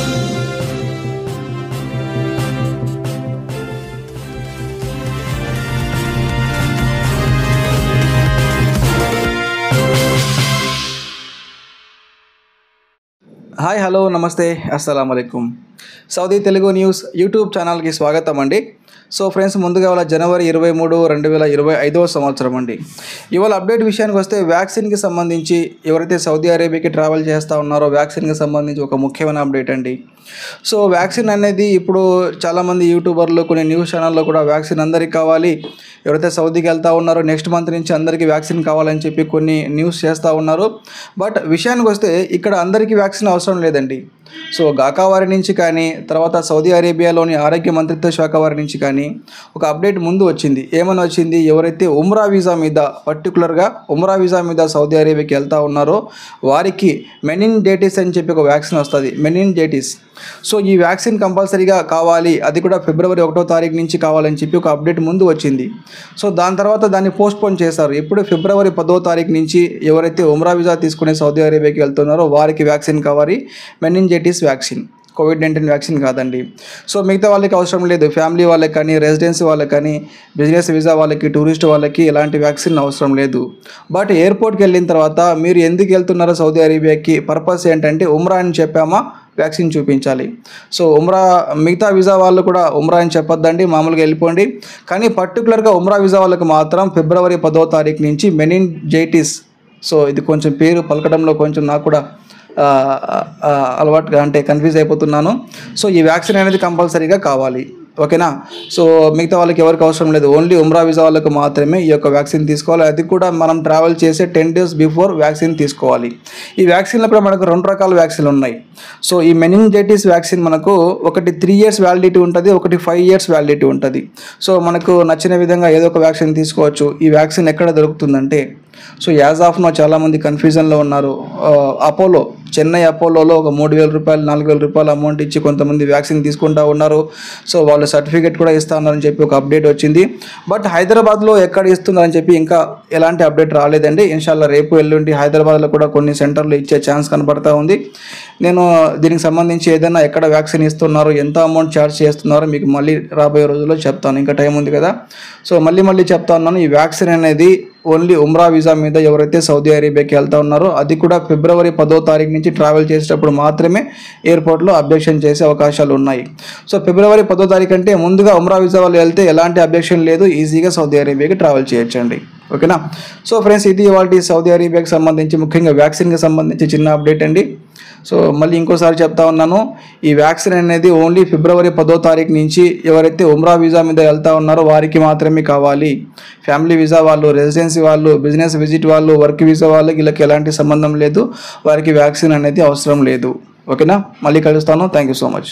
Hi hello నమస్తే అస్సలం అయికుం Saudi Telugu news YouTube ఛానల్కి స్వాగతం అండి. సో ఫ్రెండ్స్, ముందుగా ఇవాళ జనవరి 23, 2025 సంవత్సరం అండి. ఇవాళ అప్డేట్ విషయానికి వస్తే వ్యాక్సిన్కి సంబంధించి ఎవరైతే సౌదీ అరేబియాకి ట్రావెల్ చేస్తూ ఉన్నారో వ్యాక్సిన్కి సంబంధించి ఒక ముఖ్యమైన అప్డేట్ అండి. సో వ్యాక్సిన్ అనేది ఇప్పుడు చాలామంది యూట్యూబర్లు కొన్ని న్యూస్ ఛానల్లో కూడా వ్యాక్సిన్ అందరికీ కావాలి, ఎవరైతే సౌదీకి వెళ్తూ ఉన్నారో నెక్స్ట్ మంత్ నుంచి అందరికీ వ్యాక్సిన్ కావాలని చెప్పి కొన్ని న్యూస్ చేస్తూ ఉన్నారు. బట్ విషయానికి వస్తే ఇక్కడ అందరికీ వ్యాక్సిన్ అవసరం లేదండి. సో గాకా వారి నుంచి కానీ తర్వాత సౌదీ అరేబియాలోని ఆరోగ్య మంత్రిత్వ శాఖ వారి నుంచి కానీ ఒక అప్డేట్ ముందు వచ్చింది. ఏమని వచ్చింది? ఎవరైతే ఉమ్రా వీసా మీద పర్టికులర్గా ఉమ్రా వీసా మీద సౌదీ అరేబియాకి వెళ్తూ ఉన్నారో వారికి మెనింజైటిస్ అని చెప్పి ఒక వ్యాక్సిన్ వస్తుంది, మెనింజైటిస్. సో ఈ వ్యాక్సిన్ కంపల్సరీగా కావాలి, అది కూడా ఫిబ్రవరి 1వ తారీఖు నుంచి కావాలని చెప్పి ఒక అప్డేట్ ముందు వచ్చింది. సో దాని తర్వాత దాన్ని పోస్ట్పోన్ చేశారు. ఇప్పుడు ఫిబ్రవరి 10వ తారీఖు నుంచి ఎవరైతే ఉమ్రా వీసా తీసుకుని సౌదీ అరేబియాకి వెళ్తున్నారో వారికి వ్యాక్సిన్ కావాలి, మెనింజైటిస్ వ్యాక్సిన్, కోవిడ్-19 వ్యాక్సిన్ కాదండి. సో మిగతా వాళ్ళకి అవసరం లేదు, ఫ్యామిలీ వాళ్ళకి కానీ, రెసిడెన్సీ వాళ్ళకి కానీ, బిజినెస్ వీసా వాళ్ళకి, టూరిస్ట్ వాళ్ళకి ఎలాంటి వ్యాక్సిన్ అవసరం లేదు. బట్ ఎయిర్పోర్ట్కి వెళ్ళిన తర్వాత మీరు ఎందుకు వెళ్తున్నారో సౌదీ అరేబియాకి పర్పస్ ఏంటంటే ఉమ్రా అని చెప్పామా, వ్యాక్సిన్ చూపించాలి. సో ఉమ్రా మిగతా వీసా వాళ్ళు కూడా ఉమ్రా అని చెప్పొద్దండి, మామూలుగా వెళ్ళిపోండి. కానీ పర్టికులర్గా ఉమ్రా వీసా వాళ్ళకి మాత్రం ఫిబ్రవరి 10వ తారీఖు నుంచి మెనింజైటిస్. సో ఇది కొంచెం పేరు పలకడంలో కొంచెం నాకు కూడా అలవాటుగా అంటే కన్ఫ్యూజ్ అయిపోతున్నాను. సో ఈ వ్యాక్సిన్ అనేది కంపల్సరీగా కావాలి, ఓకేనా. సో మిగతా వాళ్ళకి ఎవరికి అవసరం లేదు, ఓన్లీ ఉమ్రా వీసా వాళ్ళకు మాత్రమే ఈ యొక్క వ్యాక్సిన్ తీసుకోవాలి. అది కూడా మనం ట్రావెల్ చేసే 10 days బిఫోర్ వ్యాక్సిన్ తీసుకోవాలి. ఈ వ్యాక్సిన్లో కూడా మనకు 2 రకాల వ్యాక్సిన్లు ఉన్నాయి. సో ఈ మెనింజైటిస్ వ్యాక్సిన్ మనకు ఒకటి 3 years వ్యాలిడిటీ ఉంటుంది, ఒకటి 5 years వ్యాలిడిటీ ఉంటుంది. సో మనకు నచ్చిన విధంగా ఏదో ఒక వ్యాక్సిన్ తీసుకోవచ్చు. ఈ వ్యాక్సిన్ ఎక్కడ దొరుకుతుందంటే, సో యాజ్ ఆఫ్ నో చాలామంది కన్ఫ్యూజన్లో ఉన్నారు. అపోలో, చెన్నై అపోలోలో ఒక 3,000 రూపాయలు 4,000 రూపాయలు అమౌంట్ ఇచ్చి కొంతమంది వ్యాక్సిన్ తీసుకుంటూ ఉన్నారు. సో వాళ్ళు సర్టిఫికేట్ కూడా ఇస్తా ఉన్నారని చెప్పి ఒక అప్డేట్ వచ్చింది. బట్ హైదరాబాద్లో ఎక్కడ ఇస్తున్నారని చెప్పి ఇంకా ఎలాంటి అప్డేట్ రాలేదండి. ఇన్షాల్లా రేపు ఎల్లుండి హైదరాబాద్లో కూడా కొన్ని సెంటర్లు ఇచ్చే ఛాన్స్ కనబడతా ఉంది. నేను దీనికి సంబంధించి ఏదైనా ఎక్కడ వ్యాక్సిన్ ఇస్తున్నారో, ఎంత అమౌంట్ ఛార్జ్ చేస్తున్నారో మీకు మళ్ళీ రాబోయే రోజుల్లో చెప్తాను, ఇంకా టైం ఉంది కదా. సో మళ్ళీ చెప్తా ఉన్నాను, ఈ వ్యాక్సిన్ అనేది ఓన్లీ ఉమ్రా వీసా మీద ఎవరైతే సౌదీ అరేబియాకి వెళ్తా ఉన్నారో అది కూడా ఫిబ్రవరి 10వ తారీఖు నుంచి ట్రావెల్ చేసేటప్పుడు మాత్రమే ఎయిర్పోర్ట్లో అబ్జెక్షన్ చేసే అవకాశాలు ఉన్నాయి. సో ఫిబ్రవరి 10వ తారీఖు అంటే ముందుగా ఉమ్రా వీసా వాళ్ళు వెళ్తే ఎలాంటి అబ్జెక్షన్ లేదు, ఈజీగా సౌదీ అరేబియాకి ట్రావెల్ చేయొచ్చండి, ఓకేనా. సో ఫ్రెండ్స్, ఇది ఇవాళ సౌదీ అరేబియాకి సంబంధించి ముఖ్యంగా వ్యాక్సిన్కి సంబంధించి చిన్న అప్డేట్ అండి. సో మళ్ళీ ఇంకోసారి చెప్తా ఉన్నాను, ఈ వ్యాక్సిన్ అనేది ఓన్లీ ఫిబ్రవరి 10వ తారీఖు నుంచి ఎవరైతే ఉమ్రా వీసా మీద వెళ్తా ఉన్నారో వారికి మాత్రమే కావాలి. ఫ్యామిలీ వీసా వాళ్ళు, రెసిడెన్సీ వాళ్ళు, బిజినెస్ విజిట్ వాళ్ళు, వర్క్ వీసా వాళ్ళకి వీళ్ళకి ఎలాంటి సంబంధం లేదు, వారికి వ్యాక్సిన్ అనేది అవసరం లేదు, ఓకేనా. మళ్ళీ కలుస్తాను. Thank you so much.